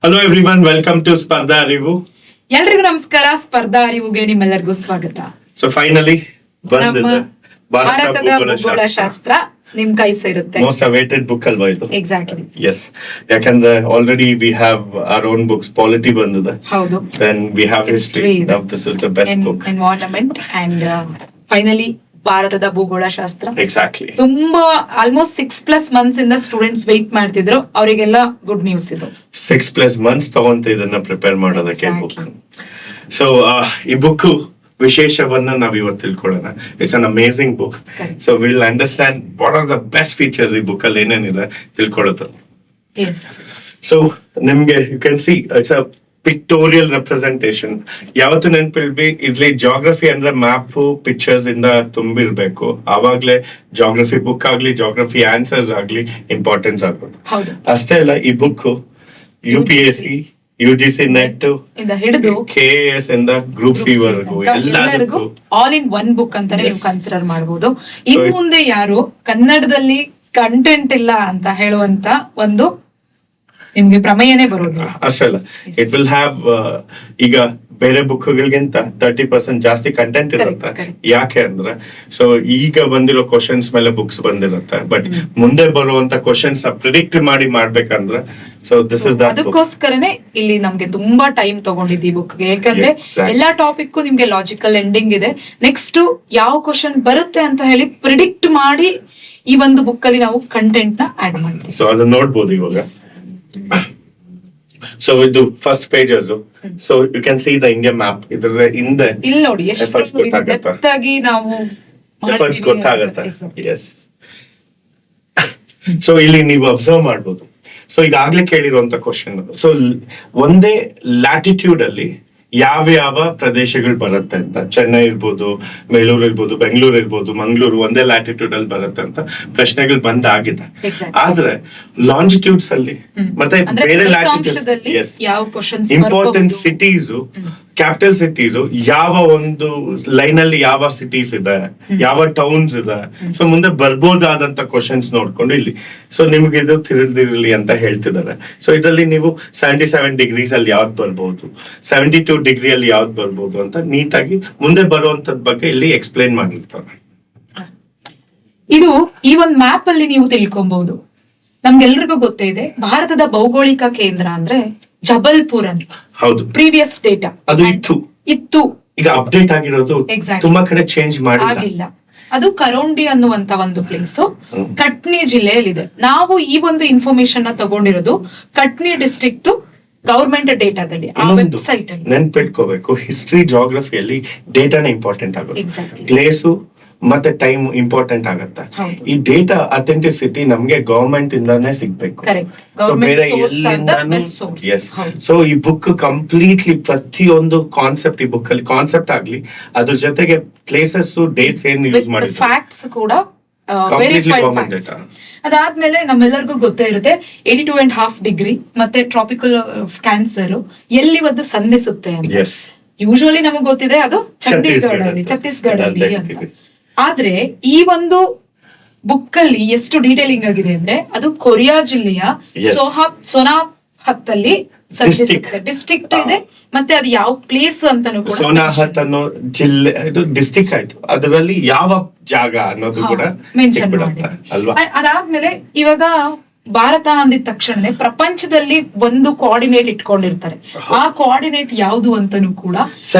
Hello everyone, welcome to ಸ್ಪರ್ಧಾ ಅರಿವು. ಎಲ್ರಿಗೂ ನಮಸ್ಕಾರ. ಸ್ಪರ್ಧಾ ಅರಿವುಗೆ ನಿಮ್ಮೆಲ್ಲರಿಗೂ ಸ್ವಾಗತ. ಸೊ ಫೈನಲಿ ನಮ್ಮ ಭಾರತದ ಭೂಗೋಳ ಶಾಸ್ತ್ರ ನಿಮ್ ಕೈ ಸೇರುತ್ತೆ. ಮೋಸ್ಟ್ ಅವೇಟೆಡ್ ಬುಕ್ ಅಲ್ವಾ ಇದು? ಎಕ್ಸಾಕ್ಟ್ಲಿ. ಎಸ್, ಯಾಕಂದ್ರೆ already we have our own books. Polity ಬಂದಿದೆ, ಹೌದು. Then we have history. Now this is the best book. Environment and finally ಭಾರತದ ಭೂಗೋಳ ಶಾಸ್ತ್ರ. ಎಕ್ಸಾಕ್ಟ್ಲಿ. ತುಂಬಾ ಆಲ್ಮೋಸ್ಟ್ 6+ months ಇಂದ ಸ್ಟೂಡೆಂಟ್ಸ್ ವೇಟ್ ಮಾಡ್ತಿದ್ರು. ಅವರಿಗೆಲ್ಲ ಗುಡ್ ನ್ಯೂಸ್ ಇದು. 6+ months ತಗೊಂತ ಇದನ್ನ ಪ್ರಿಪೇರ್ ಮಾಡೋದಕ್ಕೆ ಬುಕ್. ಸೊ ಈ ಬುಕ್ ವಿಶೇಷವನ್ನ ನಾವ್ ಇವತ್ತು ತಿಳ್ಕೊಳ್ಳೋಣ. It's an amazing book. So will understand what are the best features ಈ ಬುಕ್ ಅಲ್ಲಿ ಏನೇನಿದೆ ತಿಳ್ಕೊಳ್ಳೋದು. ಸೊ ನಿಮ್ಗೆ you can see it's a pictorial representation. ಯಾವತ್ತು ನೆನಪಿಲ್ವಿ, ಇಲ್ಲಿ ಜಾಗ್ರಫಿ ಅಂದ್ರೆ ಮ್ಯಾಪ್ ಪಿಕ್ಚರ್ಸ್ ಇಂದ ತುಂಬಿರ್ಬೇಕು. ಆವಾಗ್ಲೇ ಜಾಗ್ರಫಿ ಬುಕ್ ಆಗ್ಲಿ, ಜಾಗ್ರಫಿ ಆನ್ಸರ್ಸ್ ಆಗ್ಲಿ ಇಂಪಾರ್ಟೆನ್ಸ್ ಆಗ್ಬೋದು. ಅಷ್ಟೇ ಅಲ್ಲ, ಈ ಬುಕ್ UPSC, UGC ನೆಟ್ ಇಂದ ಹಿಡಿದು KAS ಇಂದ ಗ್ರೂಪ್ ಸಿ ವರೆಗೂ ಎಲ್ಲರಿಗೂ ಆಲ್ ಇನ್ ಒನ್ ಬುಕ್ ಅಂತಾನೆ ನೀವು ಕನ್ಸಿಡರ್ ಮಾಡಬಹುದು. ಇನ್ ಮುಂದೆ ಯಾರು ಕನ್ನಡದಲ್ಲಿ ಕಂಟೆಂಟ್ ಇಲ್ಲ ಅಂತ ಹೇಳುವಂತ ಒಂದು ನಿಮ್ಗೆ ಪ್ರಮೇಯನೇ ಬರೋದು ಅಷ್ಟಲ್ಲ. ಇಟ್ ವಿಲ್ ಹ್ಯಾವ್ ಈಗ ಬೇರೆ ಬುಕ್ಗಳಿಗಿಂತ 30% ಜಾಸ್ತಿ ಕಂಟೆಂಟ್ ಇರುತ್ತೆ. ಯಾಕೆ ಅಂದ್ರೆ ಸೊ ಈಗ ಬಂದಿರೋ ಕ್ವಶನ್ಸ್ ಮೇಲೆ ಬುಕ್ಸ್ ಬಂದಿರುತ್ತೆ, ಬಟ್ ಮುಂದೆ ಬರುವಂತ ಕ್ವಶನ್ಸ್ ಪ್ರಿಡಿಕ್ಟ್ ಮಾಡಿ ಮಾಡ್ಬೇಕಂದ್ರೆ ಸೊ ದಿಸ್ ಇಸ್ ಅದಕ್ಕೋಸ್ಕರನೇ ಇಲ್ಲಿ ನಮ್ಗೆ ತುಂಬಾ ಟೈಮ್ ತಗೊಂಡಿದ್ದಿ ಬುಕ್ ಗೆ. ಯಾಕಂದ್ರೆ ಎಲ್ಲಾ ಟಾಪಿಕ್ ನಿಮ್ಗೆ ಲಾಜಿಕಲ್ ಎಂಡಿಂಗ್ ಇದೆ. ನೆಕ್ಸ್ಟ್ ಯಾವ ಕ್ವಶನ್ ಬರುತ್ತೆ ಅಂತ ಹೇಳಿ ಪ್ರಿಡಿಕ್ಟ್ ಮಾಡಿ ಈ ಒಂದು ಬುಕ್ ಅಲ್ಲಿ ನಾವು ಕಂಟೆಂಟ್ ನ ಆಡ್ ಮಾಡ್ತೀವಿ. ಸೊ ಅದನ್ನ ನೋಡ್ಬೋದು ಇವಾಗ. ಸೊ ಇದು first pages. So you can see the India map. ಇದರ ಹಿಂದೆ ಇಲ್ಲಿ ನೋಡಿ ಎಷ್ಟು ಡೆಪ್ತ್ ಆಗಿ ನಾವು ಎಫರ್ಟ್ಸ್ ಗೊತ್ತಾಗತ್ತೆ. ಎಸ್. ಸೊ ಇಲ್ಲಿ ನೀವು ಅಬ್ಸರ್ವ್ ಮಾಡ್ಬೋದು. ಸೊ ಈಗಾಗ್ಲೇ ಕೇಳಿರುವಂತ ಕ್ವಶನ್. ಸೊ ಒಂದೇ ಲ್ಯಾಟಿಟ್ಯೂಡ್ ಅಲ್ಲಿ ಯಾವ ಯಾವ ಪ್ರದೇಶಗಳು ಬರುತ್ತೆ ಅಂತ, ಚೆನ್ನೈ ಇರ್ಬೋದು, ಬೇಲೂರು ಇರ್ಬೋದು, ಬೆಂಗಳೂರು ಇರ್ಬೋದು, ಮಂಗಳೂರು ಒಂದೇ ಲ್ಯಾಟಿಟ್ಯೂಡ್ ಅಲ್ಲಿ ಬರುತ್ತೆ ಅಂತ ಪ್ರಶ್ನೆಗಳು ಬಂದಾಗಿದೆ. ಆದ್ರೆ ಲಾಂಜಿಟ್ಯೂಡ್ಸ್ ಅಲ್ಲಿ ಮತ್ತೆ ಬೇರೆ latitude important cities, capital cities, ಯಾವ ಒಂದು ಲೈನ್ ಅಲ್ಲಿ ಯಾವ ಸಿಟೀಸ್ ಇದೆ, ಯಾವ ಟೌನ್ಸ್ ಇದೆ, ಸೊ ಮುಂದೆ ಬರ್ಬೋದಾದಂತ ಕ್ವಶನ್ಸ್ ನೋಡ್ಕೊಂಡು ಇಲ್ಲಿ ಸೊ ನಿಮ್ಗೆ ಇದು ತಿಳಿದಿರಲಿ ಅಂತ ಹೇಳ್ತಿದ್ದಾರೆ. ಸೊ ಇದರಲ್ಲಿ ನೀವು 77 degrees ಅಲ್ಲಿ ಯಾವ್ದು ಬರ್ಬೋದು, 72 degree ಅಲ್ಲಿ ಯಾವ್ದು ಬರ್ಬೋದು ಅಂತ ನೀಟಾಗಿ ಮುಂದೆ ಬರುವಂತದ್ ಬಗ್ಗೆ ಇಲ್ಲಿ ಎಕ್ಸ್ಪ್ಲೈನ್ ಮಾಡಿರ್ತಾರೆ. ಇದು ಈ ಒಂದು ಮ್ಯಾಪ್ ಅಲ್ಲಿ ನೀವು ತಿಳ್ಕೊಬಹುದು. ನಮ್ಗೆಲ್ರಿಗೂ ಗೊತ್ತೇ ಇದೆ, ಭಾರತದ ಭೌಗೋಳಿಕ ಕೇಂದ್ರ ಅಂದ್ರೆ ಜಬಲ್ಪುರ್ ಅಂತ. ಹೌದು, ಪ್ರೀವಿಯಸ್ ಡೇಟಾ ಅದು ಇತ್ತು. ಈಗ ಅಪ್ಡೇಟ್ ಆಗಿರೋದು ತುಂಬಾ ಕಡೆ ಚೇಂಜ್ ಆಗಿಲ್ಲ. ಅದು ಕರೌಂಡಿ ಅನ್ನುವಂತ ಒಂದು ಪ್ಲೇಸ್ ಕಟ್ನಿ ಜಿಲ್ಲೆಯಲ್ಲಿದೆ. ನಾವು ಈ ಒಂದು ಇನ್ಫಾರ್ಮೇಶನ್ ನ ತಗೊಂಡಿರೋದು ಕಟ್ನಿ ಡಿಸ್ಟ್ರಿಕ್ಟ್ ಗವರ್ಮೆಂಟ್ ಡೇಟಾದಲ್ಲಿ, ಆ ವೆಬ್ಸೈಟ್ ಅಲ್ಲಿ. ನೆನ್ಪಿಟ್ಕೋಬೇಕು, ಹಿಸ್ಟ್ರಿ ಜಾಗ್ರಫಿಯಲ್ಲಿ ಡೇಟಾನೇ ಇಂಪಾರ್ಟೆಂಟ್ ಆಗುತ್ತೆ. ಪ್ಲೇಸು ಮತ್ತೆ ಟೈಮ್ ಇಂಪಾರ್ಟೆಂಟ್ ಆಗತ್ತೆ. ಈ ಡೇಟಾ ಅಥೆಂಟಿಸಿಟಿ ನಮ್ಗೆ ಗವರ್ಮೆಂಟ್ ಇಂದಾನೇ ಸಿಗ್ಬೇಕು, ಬೇರೆ ಎಲ್ಲಿಂದಾನು. ಸೊ ಈ ಬುಕ್ ಕಂಪ್ಲೀಟ್ಲಿ ಪ್ರತಿಯೊಂದು ಕಾನ್ಸೆಪ್ಟ್, ಈ ಬುಕ್ ಅಲ್ಲಿ ಕಾನ್ಸೆಪ್ಟ್ ಆಗ್ಲಿ, ಅದ್ರ ಜೊತೆಗೆ ಪ್ಲೇಸಸ್, ಡೇಟ್ಸ್ ಏನ್ ಯೂಸ್ ಮಾಡಿದ್ರು, ಫ್ಯಾಕ್ಟ್ಸ್ ಕೂಡ ಅದಾದ್ಮೇಲೆ ನಮ್ಮೆಲ್ಲರಿಗೂ ಗೊತ್ತೇ ಇರುತ್ತೆ 82.5 degree ಮತ್ತೆ ಟ್ರಾಪಿಕಲ್ ಕ್ಯಾನ್ಸರ್ ಎಲ್ಲಿ ಒಂದು ಸಂಧಿಸುತ್ತೆ ಅಂತ. ಯೂಶುವಲಿ ನಮಗ್ ಗೊತ್ತಿದೆ ಅದು ಛತ್ತೀಸ್ಗಢ ಅಲ್ಲಿ ಅಂತ. ಆದ್ರೆ ಈ ಒಂದು ಬುಕ್ ಅಲ್ಲಿ ಎಷ್ಟು ಡೀಟೇಲಿಂಗ್ ಆಗಿದೆ ಅಂದ್ರೆ ಅದು ಕೊರಿಯಾ ಜಿಲ್ಲೆಯ ಸೋನಾಹತ್ ಅಲ್ಲಿ ಡಿಸ್ಟ್ರಿಕ್ಟ್ ಇದೆ. ಮತ್ತೆ ಅದು ಯಾವ ಪ್ಲೇಸ್ ಅಂತಾನು ಕೂಡ ಸೋನಾಹತ್ ಅನ್ನೋ ಜಿಲ್ಲೆ, ಇದು ಡಿಸ್ಟ್ರಿಕ್ಟ್ ಆಯ್ತು. ಅದರಲ್ಲಿ ಯಾವ ಜಾಗ ಅನ್ನೋದು ಕೂಡ ಮೆನ್ಷನ್ ಮಾಡಿ ಅಲ್ವಾ. ಅದಾದ್ಮೇಲೆ ಇವಾಗ ಭಾರತ ಅಂದಿದ ತಕ್ಷಣ ಪ್ರಪಂಚದಲ್ಲಿ ಒಂದು ಕೋಆರ್ಡಿನೇಟ್ ಇಟ್ಕೊಂಡಿರ್ತಾರೆ. ಆ ಕೋಆರ್ಡಿನೇಟ್ ಯಾವುದು ಅಂತಾನು ಕೂಡ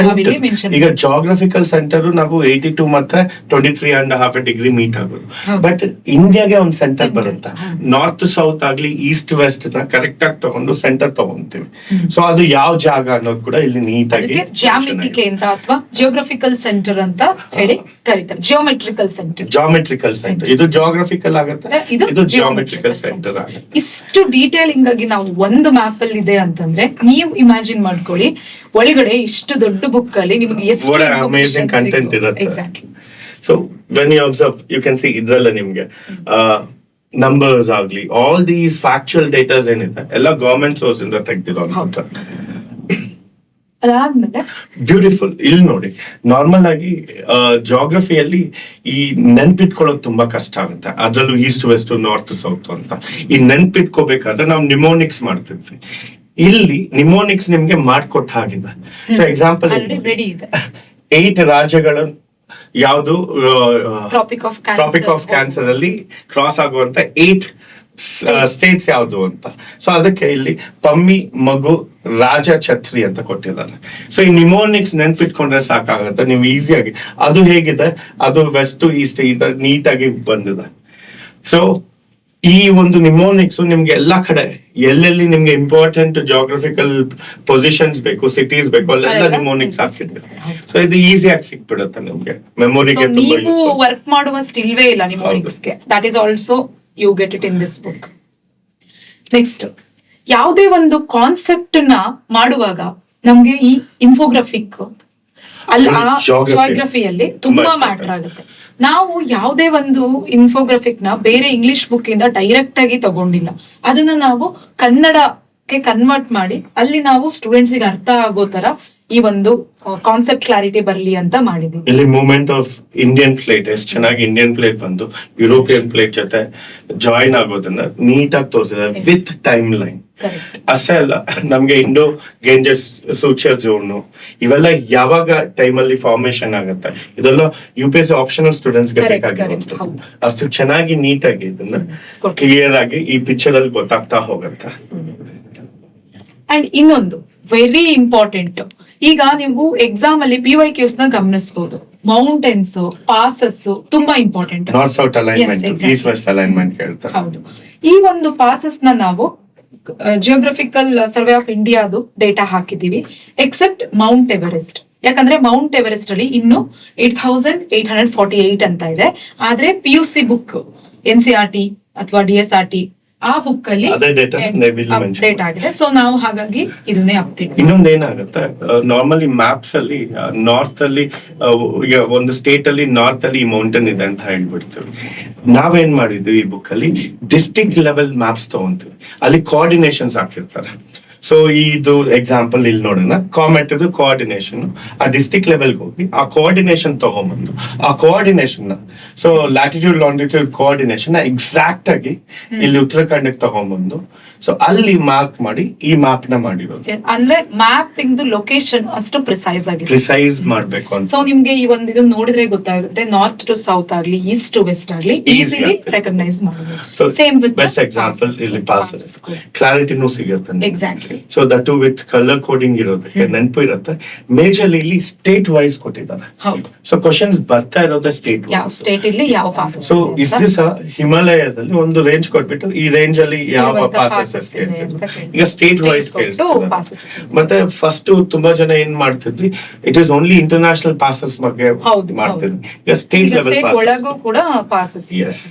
ಮೆನ್ಷನ್. ಈಗ ಜಾಗ್ರಫಿಕಲ್ ಸೆಂಟರ್ ನಾವು 82 ಮತ್ತೆ 23.5 degree ಮೀಟ್ ಆಗೋದು. ಬಟ್ ಇಂಡಿಯಾಗೆ ಒಂದು ಸೆಂಟರ್ ಬರುತ್ತೆ. ನಾರ್ತ್ ಸೌತ್ ಆಗ್ಲಿ, ಈಸ್ಟ್ ವೆಸ್ಟ್ ನ ಕರೆಕ್ಟ್ ಆಗಿ ತಗೊಂಡು ಸೆಂಟರ್ ತಗೊಂತೀವಿ. ಸೊ ಅದು ಯಾವ ಜಾಗ ಅನ್ನೋದು ಕೂಡ ಇಲ್ಲಿ ನೀಟಾಗಿ ಜ್ಯಾಮಿತಿ ಕೇಂದ್ರ ಅಥವಾ ಜಿಯೋಗ್ರಫಿಕಲ್ ಸೆಂಟರ್ ಅಂತ ಹೇಳಿ ಕರೀತಾರೆ. ಜಿಯೋಮೆಟ್ರಿಕಲ್ ಸೆಂಟರ್ ಇದು ಜಾಗ್ರಫಿಕಲ್ ಆಗುತ್ತೆ, ಇದು ಜಿಯೋಮೆಟ್ರಿಕಲ್ ಸೆಂಟರ್. ಇಷ್ಟು ಡೀಟೇಲಿಂಗ್ ಆಗಿ ನಾವು ಒಂದು ಮ್ಯಾಪ್ ಅಲ್ಲಿ ಇದೆ ಅಂತಂದ್ರೆ ನೀವು ಇಮ್ಯಾಜಿನ್ ಮಾಡ್ಕೊಳ್ಳಿ, ಒಳಗಡೆ ಇಷ್ಟು ದೊಡ್ಡ ಬುಕ್ ಅಲ್ಲಿ ನಿಮಗೆ ಎಷ್ಟು ಅಮೇಜಿಂಗ್ ಕಂಟೆಂಟ್ ಇರುತ್ತೆ. So when you observe you can see ಇದ್ರಲ್ಲ ನಿಮ್ಗೆ ನಂಬರ್ಸ್ ಆಗ್ಲಿ, ಆಲ್ ದೀಸ್ ಫ್ಯಾಕ್ಚುಯಲ್ ಡೇಟಾಸ್ ಏನಿದೆ ಎಲ್ಲ ಗವರ್ಮೆಂಟ್ ಸೋರ್ಸ್ ಇಂದ ತೆಗ್ದಿರೋ. ಅದಾದ್ಮೇಲೆ ಬ್ಯೂಟಿಫುಲ್. ಇಲ್ಲಿ ನೋಡಿ, ನಾರ್ಮಲ್ ಆಗಿ ಜಾಗ್ರಫಿಯಲ್ಲಿ ಈ ನೆನ್ಪಿಟ್ಕೊಳ್ಳೋದು ತುಂಬಾ ಕಷ್ಟ ಆಗುತ್ತೆ. ಅದ್ರಲ್ಲೂ ಈಸ್ಟ್ ವೆಸ್ಟ್ ನಾರ್ತ್ ಸೌತ್ ಅಂತ ಈ ನೆನ್ಪಿಟ್ಕೋಬೇಕಾದ್ರೆ ನಾವು ನಿಮೋನಿಕ್ಸ್ ಮಾಡ್ತಿದ್ವಿ. ಇಲ್ಲಿ ನಿಮೋನಿಕ್ಸ್ ನಿಮ್ಗೆ ಮಾಡ್ಕೊಟ್ಟ ಹಾಗಿದೆ. ಸೊ ಎಕ್ಸಾಂಪಲ್ ರೆಡಿ ಇದೆ. 8 ರಾಜ್ಯಗಳು ಯಾವುದು ಟ್ರಾಪಿಕ್ ಆಫ್ ಕ್ಯಾನ್ಸರ್ ಅಲ್ಲಿ ಕ್ರಾಸ್ ಆಗುವಂತ 8 ಸ್ಟೇಟ್ಸ್ ಯಾವುದು ಅಂತ. ಸೊ ಅದಕ್ಕೆ ಇಲ್ಲಿ ಪಮ್ಮಿ, ಮಗು, ರಾಜ, ಛತ್ರಿ ಅಂತ ಕೊಟ್ಟಿದ್ದಾರೆ. ಸೊ ಈ ನಿಮೋನಿಕ್ಸ್ ನೆನ್ಪಿಟ್ಕೊಂಡ್ರೆ ಸಾಕಾಗತ್ತೆ, ನೀವು ಈಸಿಯಾಗಿ. ಅದು ಹೇಗಿದೆ, ಅದು ವೆಸ್ಟ್ ಈಸ್ಟ್ ನೀಟಾಗಿ ಬಂದಿದೆ. ಸೊ ಈ ಒಂದು ನಿಮೋನಿಕ್ಸ್ ನಿಮ್ಗೆ ಎಲ್ಲಾ ಕಡೆ ಎಲ್ಲೆಲ್ಲಿ ನಿಮ್ಗೆ ಇಂಪಾರ್ಟೆಂಟ್ ಜಾಗ್ರಫಿಕಲ್ ಪೊಸಿಷನ್ಸ್ ಬೇಕು, ಸಿಟೀಸ್ ಬೇಕು, ಅಲ್ಲೆಲ್ಲ ನಿಮೋನಿಕ್ಸ್ ಹಾಕ್ಸಿದ್ರೆ ಸೊ ಇದು ಈಸಿಯಾಗಿ ಸಿಕ್ಬಿಡುತ್ತೆ ನಿಮ್ಗೆ ಮೆಮೊರಿಗೆ. ನೀವು ವರ್ಕ್ ಮಾಡುವ ಸ್ಟಿಲ್ವೇ ಇಲ್ಲ ನಿಮೋನಿಕ್ಸ್ಗೆ. That is also you get it in this book. Next, ಯಾವುದೇ ಒಂದು ಕಾನ್ಸೆಪ್ಟ್ ನ ಮಾಡುವಾಗ ನಮ್ಗೆ ಈ ಇನ್ಫೋಗ್ರಾಫಿಕ್ ಅಲ್ಲಿ ಆ ಜಾಗ್ರಫಿಯಲ್ಲಿ ತುಂಬಾ ಮ್ಯಾಟರ್ ಆಗುತ್ತೆ. ನಾವು ಯಾವುದೇ ಒಂದು ಇನ್ಫೋಗ್ರಾಫಿಕ್ ನ ಬೇರೆ ಇಂಗ್ಲಿಷ್ ಬುಕ್ ಇಂದ ಡೈರೆಕ್ಟ್ ಆಗಿ ತಗೊಂಡಿಲ್ಲ, ಅದನ್ನ ನಾವು ಕನ್ನಡಕ್ಕೆ ಕನ್ವರ್ಟ್ ಮಾಡಿ ಅಲ್ಲಿ ನಾವು ಸ್ಟೂಡೆಂಟ್ಸ್ ಗೆ ಅರ್ಥ ಆಗೋ ತರ ಈ ಒಂದು ಕಾನ್ಸೆಪ್ಟ್ ಕ್ಲಾರಿಟಿ ಬರ್ಲಿ ಅಂತ ಮಾಡಿದೀವಿ. ಇಲ್ಲಿ ಮೂವ್ಮೆಂಟ್ ಆಫ್ ಇಂಡಿಯನ್ ಪ್ಲೇಟ್ ಎಷ್ಟು ಚೆನ್ನಾಗಿ ಇಂಡಿಯನ್ ಪ್ಲೇಟ್ ಬಂದು ಯುರೋಪಿಯನ್ ಪ್ಲೇಟ್ ಜೊತೆ ಜಾಯಿನ್ ಆಗೋದನ್ನ ನೀಟಾಗಿ ತೋರಿಸಿದ್ದಾರೆ ವಿತ್ ಟೈಮ್ ಲೈನ್. ಅಷ್ಟೇ ಅಲ್ಲ, ನಮ್ಗೆ ಇಂಡೋ ಗೇಂಜಸ್ ಸೂಚರ್ ಝೋನ್ ಇವೆಲ್ಲ ಯಾವಾಗ ಟೈಮಲ್ಲಿ ಫಾರ್ಮೇಶನ್ ಆಗುತ್ತೆ, ಇದೆಲ್ಲ UPSC ಆಪ್ಷನಲ್ ಸ್ಟೂಡೆಂಟ್ಸ್ ಗೆ ಬೇಕಾಗಿರುವಂತದ್ದು. ಅಷ್ಟು ಚೆನ್ನಾಗಿ ನೀಟಾಗಿ ಇದನ್ನ ಕ್ಲಿಯರ್ ಆಗಿ ಈ ಪಿಕ್ಚರ್ ಅಲ್ಲಿ ಗೊತ್ತಾಗ್ತಾ ಹೋಗುತ್ತೆ. ಅಂಡ್ ಇನ್ನೊಂದು ವೆರಿ ಇಂಪಾರ್ಟೆಂಟ್, ಈಗ ನೀವು ಎಕ್ಸಾಮ್ ಅಲ್ಲಿ PYQs ನ ಗಮನಿಸಬಹುದು. ಮೌಂಟೇನ್ಸ್, ಪಾಸಸ್ ತುಂಬಾ important. North south alignment, east west alignment ಹೇಳ್ತಾರೆ. ಹೌದು, ಈ ಒಂದು ಪಾಸಸ್ ನ ನಾವು ಜಿಯೋಗ್ರಫಿಕಲ್ ಸರ್ವೆ ಆಫ್ ಇಂಡಿಯಾದು ಡೇಟಾ ಹಾಕಿದೀವಿ, ಎಕ್ಸೆಪ್ಟ್ ಮೌಂಟ್ ಎವರೆಸ್ಟ್. ಯಾಕಂದ್ರೆ ಮೌಂಟ್ ಎವರೆಸ್ಟ್ ಅಲ್ಲಿ ಇನ್ನು 8848 ಅಂತ ಇದೆ. ಆದ್ರೆ PUC ಬುಕ್ NCERT ಅಥವಾ DSRT ಆ ಬುಕ್ ಅಲ್ಲಿ ಅಪ್ಡೇಟ್ ಆಗಿದೆ. ಸೊ ನಾವು ಹಾಗಾಗಿ ಇದನ್ನೇ ಅಪ್ಡೇಟ್. ಇನ್ನೊಂದೇನಾಗುತ್ತೆ, ನಾರ್ಮಲಿ ಮ್ಯಾಪ್ಸ್ ಅಲ್ಲಿ ನಾರ್ತ್ ಅಲ್ಲಿ ಈಗ ಒಂದು ಸ್ಟೇಟ್ ಅಲ್ಲಿ ನಾರ್ತ್ ಅಲ್ಲಿ ಮೌಂಟೇನ್ ಇದೆ ಅಂತ ಹೇಳ್ಬಿಡ್ತೀವಿ. ನಾವೇನ್ ಮಾಡಿದ್ವಿ ಈ ಬುಕ್ ಅಲ್ಲಿ ಡಿಸ್ಟ್ರಿಕ್ಟ್ ಲೆವೆಲ್ ಮ್ಯಾಪ್ಸ್ ತಗೊಂತೀವಿ, ಅಲ್ಲಿ ಕೋಆರ್ಡಿನೇಷನ್ಸ್ ಹಾಕಿರ್ತಾರೆ. ಸೊ ಇದು ಎಕ್ಸಾಂಪಲ್ ಇಲ್ಲಿ ನೋಡೋಣ, ಕಾಮೆಟ್ ಕೋಆರ್ಡಿನೇಷನ್ ಆ ಡಿಸ್ಟ್ರಿಕ್ಟ್ ಲೆವೆಲ್ಗೆ ಹೋಗಿ ಆ ಕೋಆರ್ಡಿನೇಷನ್ ತಗೊಂಡ್ಬಂದು ಆ coordination so latitude longitude coordination exact ಆಗಿ ಇಲ್ಲಿ ಉತ್ತರಾಖಂಡಕ್ಕೆ ತಗೊಂಡ್ಬಂದು ಸೊ ಅಲ್ಲಿ ಮಾರ್ಕ್ ಮಾಡಿ ಈ ಮ್ಯಾಪ್ ನ ಮಾಡಿರೋದು. ಅಂದ್ರೆ ಮ್ಯಾಪಿಂಗ್ ಲೊಕೇಶನ್ ಅಷ್ಟು ಪ್ರಿಸೈಸ್ ಮಾಡ್ಬೇಕು ಅಂತ. ಸೊ ನಿಮ್ಗೆ ಈ ಒಂದು ಇದನ್ನ ನೋಡಿದ್ರೆ ಗೊತ್ತಾಗುತ್ತೆ, ನಾರ್ತ್ ಟು ಸೌತ್ ಆಗ್ಲಿ, ಈಸ್ಟ್ ಟು ವೆಸ್ಟ್ ಆಗ್ಲಿ ಈಸಿಲಿ ರೆಕಗ್ನೈಸ್ ಮಾಡಬಹುದು. ಸೇಮ್ ವಿತ್ ಬೆಸ್ಟ್ ಎಕ್ಸಾಂಪಲ್ ಇಲ್ಲಿ ಪಾಸಸ್ ಕ್ಲಾರಿಟಿನೂ ಸಿಗುತ್ತೆ. Exactly. So that to with colour coding ಇರೋದಕ್ಕೆ ನೆನಪು ಇರುತ್ತೆ. ಮೇಜರ್ಲಿ ಇಲ್ಲಿ ಸ್ಟೇಟ್ ವೈಸ್ ಕೊಟ್ಟಿದ್ದಾರೆ. ಸೊ ಕ್ವಶನ್ಸ್ ಬರ್ತಾ ಇರೋದೇ ಸ್ಟೇಟ್ ಸ್ಟೇಟ್ ಇಲ್ಲಿ ಯಾವ ಪಾಸಸ್. ಸೊ ಇಸ್ ದಿಸ್ ಹಿಮಾಲಯದಲ್ಲಿ ಒಂದು ರೇಂಜ್ ಕೊಟ್ಬಿಟ್ಟು ಈ ರೇಂಜ್ ಅಲ್ಲಿ ಯಾವ ಪಾಸಸ್ ಈಗ ಸ್ಟೇಟ್ ವೈಸ್ ಕೇಳ್ತಾರೆ. ಮತ್ತೆ ಫಸ್ಟ್ ತುಂಬಾ ಜನ ಏನ್ ಮಾಡ್ತಿದ್ವಿ, it is only international passes ಬಗ್ಗೆ ಮಾಡ್ತಿದ್ವಿ. ಈಗ ಸ್ಟೇಟ್ ಲೆವೆಲ್ ಒಳಗೂ ಕೂಡ passes. Yes,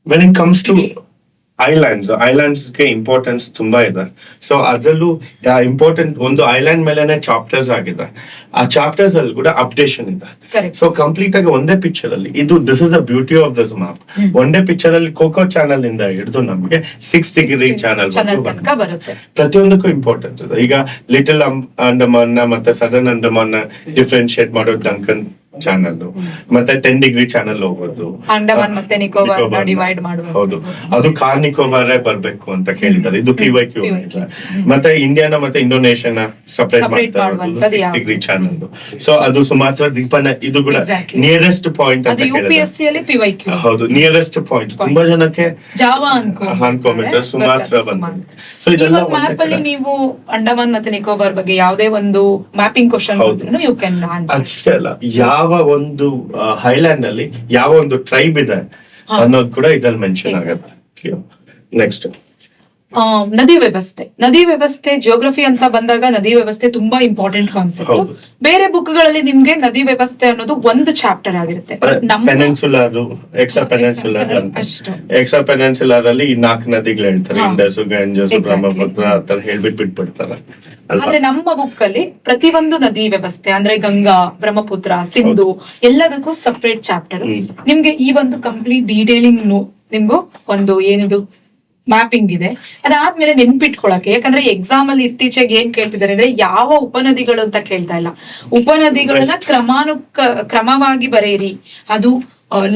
when it comes to islands ಗೆ ಇಂಪಾರ್ಟೆನ್ಸ್ ತುಂಬಾ ಇದೆ. ಸೊ ಅದರಲ್ಲೂ ಇಂಪಾರ್ಟೆಂಟ್ ಒಂದು ಐಲ್ಯಾಂಡ್ ಮೇಲೆನೆ ಚಾಪ್ಟರ್ಸ್ ಆಗಿದೆ. ಆ ಚಾಪ್ಟರ್ಸ್ ಅಲ್ಲಿ ಕೂಡ ಅಪ್ಡೇಷನ್ ಇದೆ. ಸೊ ಕಂಪ್ಲೀಟ್ ಆಗಿ ಒಂದೇ ಪಿಕ್ಚರ್ ಅಲ್ಲಿ this is the beauty of this map. ಒಂದೇ ಪಿಕ್ಚರ್ ಅಲ್ಲಿ ಕೋಕೋ ಚಾನಲ್ ಇಂದ ಹಿಡಿದು ನಮ್ಗೆ 6 ಡಿಗ್ರಿ ಚಾನಲ್ ಪ್ರತಿಯೊಂದಕ್ಕೂ ಇಂಪಾರ್ಟೆನ್ಸ್ ಇದೆ. ಈಗ ಲಿಟಲ್ ಅಂಡಮಾನ್ ಮತ್ತೆ ಸದರ್ನ್ ಅಂಡಮಾನ್ ಡಿಫ್ರೆನ್ಶಿಯೇಟ್ ಮಾಡೋ ಡಂಕನ್ ಚಾನಲ್, ಮತ್ತೆ 10 ಡಿಗ್ರಿ ಚಾನಲ್ ಹೋಗೋದು, ಅಂಡಮಾನ್ ಮತ್ತೆ ನಿಕೋಬಾರ್ ಡಿವೈಡ್ ಮಾಡುವುದು. ಹೌದು, ಅದು ಕಾರ್ ನಿಕೋಬಾರ್ ಬರ್ಬೇಕು ಅಂತ ಕೇಳಿದ್ದಾರೆ. ಇದು PYQ. ಮತ್ತೆ ಇಂಡಿಯಾನ ಮತ್ತೆ ಇಂಡೋನೇಷಿಯಾನ ಸಪರೇಟ್ ಮಾಡ್ತಾರೆ ಡಿಗ್ರಿ ಚಾನಲ್. ಸೊ ಅದು ಸುಮಾತ್ರ ದ್ವೀಪನ ಇದು ಕೂಡ ನಿಯರೆಸ್ಟ್ ಪಾಯಿಂಟ್ ಅಂತ ಹೇಳಿದ್ದಾರೆ. ಹೌದು, ನಿಯರೆಸ್ಟ್ ಪಾಯಿಂಟ್ ತುಂಬಾ ಜನಕ್ಕೆ ಜಾವಾ ಅನ್ಕೊಂಡ್ಬಿಟ್ರೆ ಸುಮಾತ್ರ ಬಂದು. ಸೊ ಇದೆಲ್ಲ ಮ್ಯಾಪ್ ಅಲ್ಲಿ ನೀವು ಅಂಡಮಾನ್ ಮತ್ತೆ ನಿಕೋಬಾರ್ ಬಗ್ಗೆ ಯಾವುದೇ ಒಂದು mapping question you can answer. ಅಷ್ಟೇ ಅಲ್ಲ, ಯಾವ ಒಂದು ಹೈಲ್ಯಾಂಡ್ ಅಲ್ಲಿ ಯಾವ ಒಂದು ಟ್ರೈಬ್ ಇದೆ ಅನ್ನೋದು ಕೂಡ ಇದ್ರಲ್ಲಿ ಮೆನ್ಷನ್ ಆಗುತ್ತೆ. ನೆಕ್ಸ್ಟ್, ನದಿ ವ್ಯವಸ್ಥೆ ಜಿಯೋಗ್ರಫಿ ಅಂತ ಬಂದಾಗ ನದಿ ವ್ಯವಸ್ಥೆ ತುಂಬಾ ಇಂಪಾರ್ಟೆಂಟ್ ಕಾನ್ಸೆಪ್ಟ್. ಬೇರೆ ಬುಕ್ ಗಳಲ್ಲಿ ನಿಮ್ಗೆ ನದಿ ವ್ಯವಸ್ಥೆ ಅನ್ನೋದು ಒಂದು ಚಾಪ್ಟರ್ ಆಗಿರುತ್ತೆ. ಎಕ್ಸ್ಟ್ರಾ ಪೆನಿನ್ಸುಲಾರ್ ಅಲ್ಲಿ ಈ 4 ನದಿಗಳು ಹೇಳ್ತಾರೆ, ಇಂಡಸ್, ಗಂಜಸ್, ಬ್ರಹ್ಮಪುತ್ರ ಅಂತ ಹೇಳ್ಬಿಟ್ಟು ಬಿಟ್ಬಿಡ್ತಾರೆ. ಆದ್ರೆ ನಮ್ಮ ಬುಕ್ ಅಲ್ಲಿ ಪ್ರತಿಯೊಂದು ನದಿ ವ್ಯವಸ್ಥೆ ಅಂದ್ರೆ ಗಂಗಾ, ಬ್ರಹ್ಮಪುತ್ರ, ಸಿಂಧು ಎಲ್ಲದಕ್ಕೂ ಸಪರೇಟ್ ಚಾಪ್ಟರ್. ನಿಮ್ಗೆ ಈ ಒಂದು ಕಂಪ್ಲೀಟ್ ಡೀಟೇಲಿಂಗ್ ನಿಮ್ಗೂ ಒಂದು ಏನಿದು ಮ್ಯಾಪಿಂಗ್ ಇದೆ. ಅದಾದ್ಮೇಲೆ ನೆನ್ಪಿಟ್ಕೊಳಕ್ಕೆ, ಯಾಕಂದ್ರೆ ಎಕ್ಸಾಮ್ ಅಲ್ಲಿ ಇತ್ತೀಚೆಗೆ ಏನ್ ಕೇಳ್ತಿದ್ದಾರೆ ಅಂದ್ರೆ ಯಾವ ಉಪನದಿಗಳು ಅಂತ ಕೇಳ್ತಾ ಇಲ್ಲ, ಉಪನದಿಗಳನ್ನ ಕ್ರಮವಾಗಿ ಬರೆಯಿರಿ. ಅದು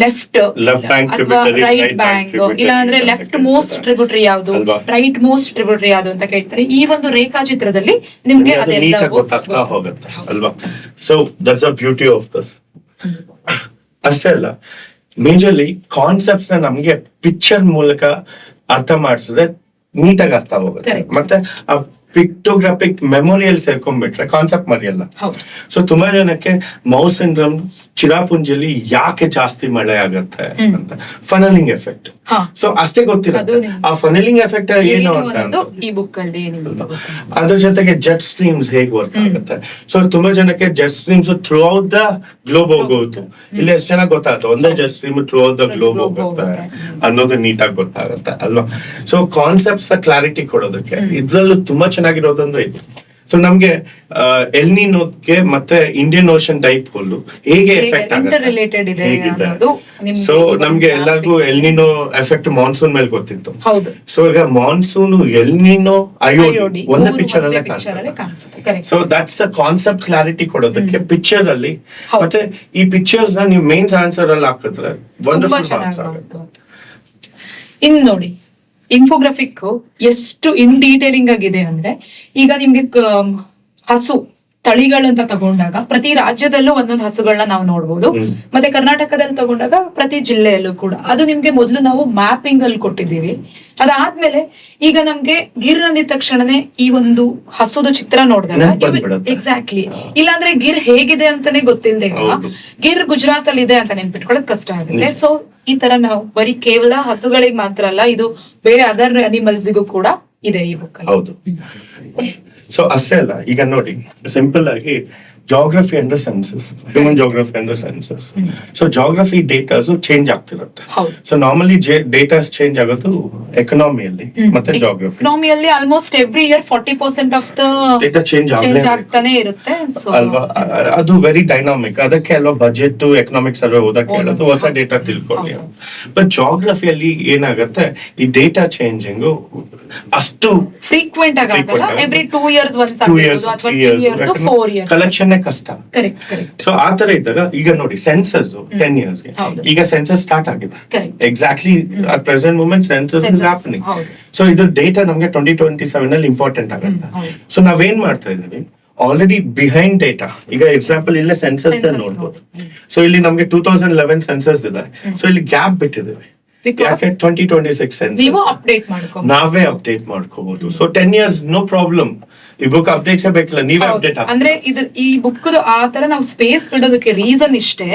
ಲೆಫ್ಟ್ Left bank ಅಥವಾ tributary, right right bank bank tributary ಇಲ್ಲ ಅಂದ್ರೆ ಅಂತ ಲೆಫ್ಟ್ ಕೇಳ್ತಾರೆ. ಮೋಸ್ಟ್ ಟ್ರಿಬ್ಯೂಟರಿ ಯಾವುದು, ಅಲ್ವಾ? ರೈಟ್ ಮೋಸ್ಟ್ ಟ್ರಿಬ್ಯೂಟರಿ ಯಾವುದು ಅಂತ ಕೇಳ್ತಾರೆ. ಈ ಒಂದು ರೇಖಾಚಿತ್ರದಲ್ಲಿ ನಿಮ್ಗೆ ನೀಟಾಗಿ ಅದೆಲ್ಲವೂ ಗೊತ್ತಾಗ್ತಾ ಹೋಗುತ್ತೆ ಅಲ್ವಾ. So that's a beauty of this. ಅಷ್ಟೇ ಅಲ್ಲ, ಮೇಜರ್ಲಿ ಕಾನ್ಸೆಪ್ಟ್ಸ್ ನ ನಮ್ಗೆ ಪಿಕ್ಚರ್ ಮೂಲಕ ಅರ್ಥ ಮಾಡಿಸಿದ್ರೆ ನೀಟಾಗಿ ಅರ್ಥ ಹೋಗುತ್ತೆ. Correct. ಮತ್ತೆ ಆ ಪಿಕ್ಟೋಗ್ರಾಫಿಕ್ ಮೆಮೊರಿಯಲ್ಲಿ ಸೇರ್ಕೊಂಡ್ಬಿಟ್ರೆ ಕಾನ್ಸೆಪ್ಟ್ ಮರೆಯಲ್ಲ. ಹೌದು. ಸೊ ತುಂಬಾ ಜನಕ್ಕೆ ಮೌಸ್ ಸಿಂಡ್ರಮ್ ಚಿರಾಪುಂಜಿಲಿ ಯಾಕೆ ಜಾಸ್ತಿ ಮಳೆ ಆಗತ್ತೆ ಅಂತ ಫನಲಿಂಗ್ ಎಫೆಕ್ಟ್. ಹಾ. ಸೊ ಅಷ್ಟೇ ಗೊತ್ತಿರುತ್ತೆ. ಅದು ನಿಮ್ಗೆ ಆ ಫನಲಿಂಗ್ ಎಫೆಕ್ಟ್ ಏನು ಏನು ಅಂತ ಅನ್ನೋದು ಈ ಬುಕ್ ಅಲ್ಲಿ ನಿಮ್ಗೆ ಗೊತ್ತಾಗುತ್ತೆ. ಅದ್ರ ಜೊತೆಗೆ ಜೆಟ್ ಸ್ಟ್ರೀಮ್ಸ್ ಹೇಗ್ ವರ್ಕ್ ಆಗುತ್ತೆ. ಸೊ ತುಂಬಾ ಜನಕ್ಕೆ jet streams through out the globe ಹೋಗುತ್ತೆ. ಇಲ್ಲಿ ಎಷ್ಟು ಜನ ಗೊತ್ತಾಗುತ್ತೆ ಒಂದೇ jet stream through out the globe ಹೋಗುತ್ತೆ ಅನ್ನೋದು ನೀಟಾಗಿ ಗೊತ್ತಾಗುತ್ತೆ ಅಲ್ವಾ. ಸೊ ಕಾನ್ಸೆಪ್ಟ್ಸ್ ಕ್ಲಾರಿಟಿ ಕೊಡೋದಕ್ಕೆ ಇದ್ರಲ್ಲೂ ತುಂಬಾ ಚೆನ್ನಾಗಿರೋದಂದ್ರೆ ಇದು. ಸೊ ನಮ್ಗೆ ಎಲ್ನಿನೋಗೆ ಮತ್ತೆ ಇಂಡಿಯನ್ ಓಷನ್ ಟೈಪ್ ಹೋಲು ಹೇಗೆ ಎಫೆಕ್ಟ್ interrelated ಇದೆ ಅನ್ನೋದು ನಿಮ್ಗೆ ಸೊ ಇವಾಗ ನಮ್ಗೆ ಎಲ್ಲರಿಗೂ ಎಲ್ನಿನೋ ಎಫೆಕ್ಟ್ ಮಾನ್ಸೂನ್ ಮೇಲೆ ಗೊತ್ತಿತ್ತು. ಹೌದು. ಸೊ ಈಗ ಮಾನ್ಸೂನ್ ಎಲ್ನಿನೋ ಅಯೋಡಿ ಒಂದೇ ಪಿಕ್ಚರ್ ಅಲ್ಲೇ ಕಾಣಿಸುತ್ತೆ. ಕಾಣಿಸುತ್ತೆ. Correct. So that's the concept clarity ಕೊಡೋದಕ್ಕೆ ಪಿಕ್ಚರ್ ಅಲ್ಲಿ. ಹೌದು. ಮತ್ತೆ ಈ ಪಿಕ್ಚರ್ಸ್ ನ ನೀವು ಮೇನ್ಸ್ ಆನ್ಸರ್ ಅಲ್ಲಿ ಹಾಕಿದ್ರೆ ತುಂಬಾ ವಂಡರ್ಫುಲ್ ಚೆನ್ನಾಗಿ ಮಾರ್ಕ್ಸ್ ಆಗುತ್ತೆ. ಇನ್ ನೋಡಿ ಇನ್ಫೋಗ್ರಾಫಿಕ್ ಎಷ್ಟು ಇನ್ ಡೀಟೇಲಿಂಗ್ ಆಗಿದೆ ಅಂದ್ರೆ, ಈಗ ನಿಮ್ಗೆ ಹಸು ತಳಿಗಳಂತ ತಗೊಂಡಾಗ ಪ್ರತಿ ರಾಜ್ಯದಲ್ಲೂ ಒಂದೊಂದು ಹಸುಗಳನ್ನ ನಾವು ನೋಡ್ಬೋದು. ಮತ್ತೆ ಕರ್ನಾಟಕದಲ್ಲಿ ತಗೊಂಡಾಗ ಪ್ರತಿ ಜಿಲ್ಲೆಯಲ್ಲೂ ಕೂಡ ಅದು ನಿಮ್ಗೆ ಮೊದಲು ನಾವು ಮ್ಯಾಪಿಂಗ್ ಅಲ್ಲಿ ಕೊಟ್ಟಿದ್ದೀವಿ. ಅದಾದ್ಮೇಲೆ ಈಗ ನಮ್ಗೆ ಗಿರ್ ಅಂದಿದ ತಕ್ಷಣನೇ ಈ ಒಂದು ಹಸುದ ಚಿತ್ರ ನೋಡಿದಾಗ ಬಂದ್ಬಿಡುತ್ತೆ. ಎಕ್ಸಾಕ್ಟ್ಲಿ, ಇಲ್ಲಾಂದ್ರೆ ಗಿರ್ ಹೇಗಿದೆ ಅಂತಾನೆ ಗೊತ್ತಿಲ್ಲದೆ ಹೌದು. ಗಿರ್ ಗುಜರಾತ್ ಅಲ್ಲಿ ಇದೆ ಅಂತ ನೆನ್ಪಿಟ್ಕೊಳ್ಳೋದು ಕಷ್ಟ ಆಗುತ್ತೆ. ಸೊ ಈ ತರ ನಾವು ಬರೀ ಕೇವಲ ಹಸುಗಳಿಗೆ ಮಾತ್ರ ಅಲ್ಲ, ಇದು ಬೇರೆ ಅದರ್ ಅನಿಮಲ್ಸ್ಗೂ ಕೂಡ ಇದೆ ಈ ಬುಕ್ ಅಲ್ಲಿ. ಹೌದು. ಸೊ ಅಷ್ಟೇ ಅಲ್ಲ, ಈಗ ನೋಡಿ ಸಿಂಪಲ್ ಆಗಿ ಜಾಗ್ರಫಿ ಅಂದ್ರೆ ಸೆನ್ಸಸ್, ಹ್ಯೂಮನ್ ಜಾಗ್ರಫಿ ಅಂದ್ರೆ census. So geography datas change ಆಗ್ತಿರುತ್ತೆ. ಹೌದು. ಸೊ ನಾರ್ಮಲಿ ಡೇಟಾಸ್ ಚೇಂಜ್ ಆಗೋದು ಎಕನಾಮಿಯಲ್ಲಿ ಮತ್ತೆ ಜಾಗ್ರಫಿ. ಎಕನಾಮಿಯಲ್ಲಿ almost every year 40% of the data change ಆಗ್ತಾನೆ ಇರುತ್ತೆ. So, ಅಲ್ವಾ. ಅದು ವೆರಿ ಡೈನಾಮಿಕ್. ಅದಕ್ಕೆ ಅಲ್ವಾ ಬಜೆಟ್ ಎಕನಾಮಿಕ್ ಸರ್ವೆ ಓದಕ್ಕೆ ಹೇಳೋದು ಹೊಸ ಡೇಟಾ ತಿಳ್ಕೊಳ್ಳಿ. ಬಟ್ ಜಾಗ್ರಫಿಯಲ್ಲಿ ಏನಾಗುತ್ತೆ, ಈ ಡೇಟಾ ಚೇಂಜಿಂಗ್ ಅಷ್ಟು ಫ್ರೀಕ್ವೆಂಟ್ ಆಗಲ್ಲ. ಎವ್ರಿ 2 years once 2 years, ಆಗಿರ್ಬೋದು ಅಥವಾ 3 3 years 4 years. ಕಲೆಕ್ಷನ್ ಕಷ್ಟ. Correct correct. ಸೊ ಆ ತರ ಇದ್ದಾಗ ಈಗ ನೋಡಿ ಸೆನ್ಸಸ್ 10 years ಗೆ ಹೌದು. ಈಗ ಸೆನ್ಸಸ್ ಸ್ಟಾರ್ಟ್ ಆಗಿದೆ. Correct. Exactly at present moment census is happening. ಹೌದು. ಸೊ ಇದು ಡೇಟಾ ನಮ್ಗೆ 2027 ಅಲ್ಲಿ ಇಂಪಾರ್ಟೆಂಟ್ ಆಗುತ್ತೆ. ಹೌದು. ಸೊ ನಾವೇನ್ ಮಾಡ್ತಾ ಇದೀವಿ, ಆಲ್ರೆಡಿ ಬಿಹೈಂಡ್ ಡೇಟಾ, ಈಗ ಎಕ್ಸಾಂಪಲ್ ಇಲ್ಲೇ ಸೆನ್ಸಸ್ ನೋಡ್ಬೋದು. ಸೊ ಇಲ್ಲಿ ನಮ್ಗೆ 2011 ಸೆನ್ಸಸ್ ಇದೆ. ಸೊ ಇಲ್ಲಿ ಗ್ಯಾಪ್ ಬಿಟ್ಟಿದ್ದೀವಿ. Because ಯಾಕೆ 2026 ಸೆನ್ಸಸ್ ನೀವು ಅಪ್ಡೇಟ್ ಮಾಡ್ಕೊ ನಾವೇ ಅಪ್ಡೇಟ್ ಮಾಡ್ಕೋಬಹುದು. So 10 years no problem. ಈ ಬುಕ್ ಅಪ್ಡೇಟ್ ಬೇಕಿಲ್ಲ, ನೀವೇ ಅಪ್ಡೇಟ್ ಅಂದ್ರೆ ಈ ಬುಕ್ ಆ ತರ ನಾವು ಸ್ಪೇಸ್ ಬಿಡೋದಕ್ಕೆ ರೀಸನ್ ಇಷ್ಟೇ,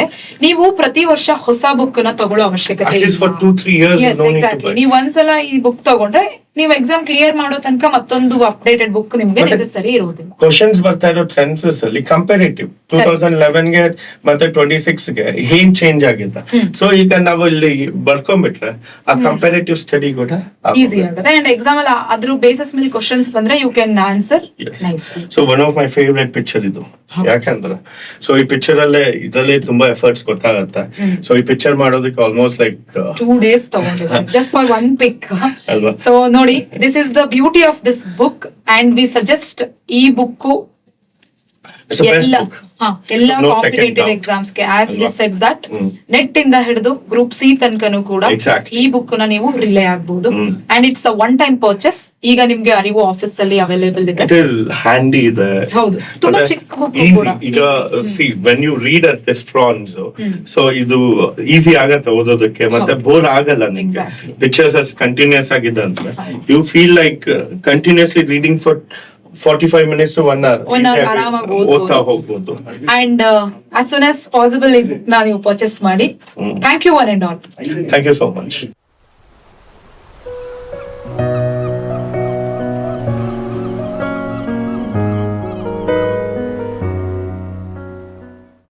ನೀವು ಪ್ರತಿ ವರ್ಷ ಹೊಸ ಬುಕ್ ನ ತಗೊಳ್ಳೋ ಅವಶ್ಯಕತೆ ಇಲ್ಲ. For 2-3 years Yes, no need to exactly. buy. ನೀವು ಒಂದ್ಸಲ ಈ ಬುಕ್ ತಗೊಂಡ್ರೆ ನೀವು ಎಕ್ಸಾಮ್ ಕ್ಲಿಯರ್ ಮಾಡೋ ತನಕ ಮತ್ತೊಂದು ಅಪ್ಡೇಟೆಡ್ ಬುಕ್ ನಿಮ್ಗೆ ಮತ್ತೆ ನೆಸೆಸರಿ ಇರೋದಿಲ್ಲ. ಕ್ವಶನ್ಸ್ ಬರ್ತಾ ಇರೋ ಸೆನ್ಸಸ್ ಅಲ್ಲಿ ಕಂಪೇರೇಟಿವ್ 2011 ಗೆ ಮತ್ತೆ 26 ಗೆ ಏನ್ ಚೇಂಜ್ ಆಗಿದೆ. ಸೊ ಈಗ ನಾವು ಇಲ್ಲಿ ಬರ್ಕೊಂಡ್ಬಿಟ್ರೆ ಆ ಕಂಪೇರೇಟಿವ್ ಸ್ಟಡಿ ಕೂಡ ಈಸಿ ಆಗುತ್ತೆ. ಅಂಡ್ ಎಕ್ಸಾಮ್ ಅಲ್ಲಿ ಅದ್ರ ಬೇಸಿಸ್ ಮೇಲೆ ಕ್ವಶನ್ಸ್ ಬಂದ್ರೆ you can answer nicely. So one of my favourite picture ಇದು. ಯಾಕಂದ್ರೆ ಸೊ ಈ ಪಿಕ್ಚರ್ ಇದರಲ್ಲಿ ತುಂಬಾ ಎಫರ್ಟ್ಸ್ ಗೊತ್ತಾಗತ್ತೆ. ಸೊ ಈ ಪಿಕ್ಚರ್ ಮಾಡೋದಕ್ಕೆ ಆಲ್ಮೋಸ್ಟ್ ಲೈಕ್ 2 days ತಗೊಂಡಿದ್ದೆ ಜಸ್ಟ್ ಫಾರ್ ಒನ್ ಪಿಕ್ ಅಲ್ವಾ. ಸೊ ನೋಡಿ, this is the beauty of this book and we suggest ಈ ಬುಕ್ It's a best ಎಲ್ಲ book. ಎಲ್ಲ So no second competitive doubt. Exams ಗೆ ಆಸ್ ವಿ ಅಲ್ವಾ? Said that net ಇಂದ ಹಿಡಿದು ಗ್ರೂಪ್ ಸಿ ತನಕನೂ ಕೂಡ Exactly. ಈ ಬುಕ್ ನ ನೀವು ರಿಲೇ ಆಗಬಹುದು. And it's a one time purchase. ಈಗ ನಿಮ್ಗೆ ಅರಿವು ಆಫೀಸ್ ಅಲ್ಲಿ ಅವೈಲೇಬಲ್ ಇದೆ. It is handy ಇದೆ. ಹೌದು, ತುಂಬಾ ಚಿಕ್ಕ book ಕೂಡ. ಈಗ see when you read at this fronts, so ಇದು ಈಸಿ ಆಗತ್ತೆ ಓದೋದಕ್ಕೆ, ಮತ್ತೆ ಬೋರ್ ಆಗಲ್ಲ ನಿಮ್ಗೆ. Exactly. ಪಿಕ್ಚರ್ಸ್ as ಕಂಟಿನ್ಯೂಸ್ ಆಗಿದೆ ಅಂದ್ರೆ you feel like continuously reading for 45 minutes to 1 hour. 1 hour ಆರಾಮಾಗಿ ಓದ್ತಾ ಹೋಗ್ಬೋದು. And as soon as possible ಈ ಬುಕ್ ನ ನೀವು ಪರ್ಚೇಸ್ ಮಾಡಿ. Thank you one and all. Thank you so much.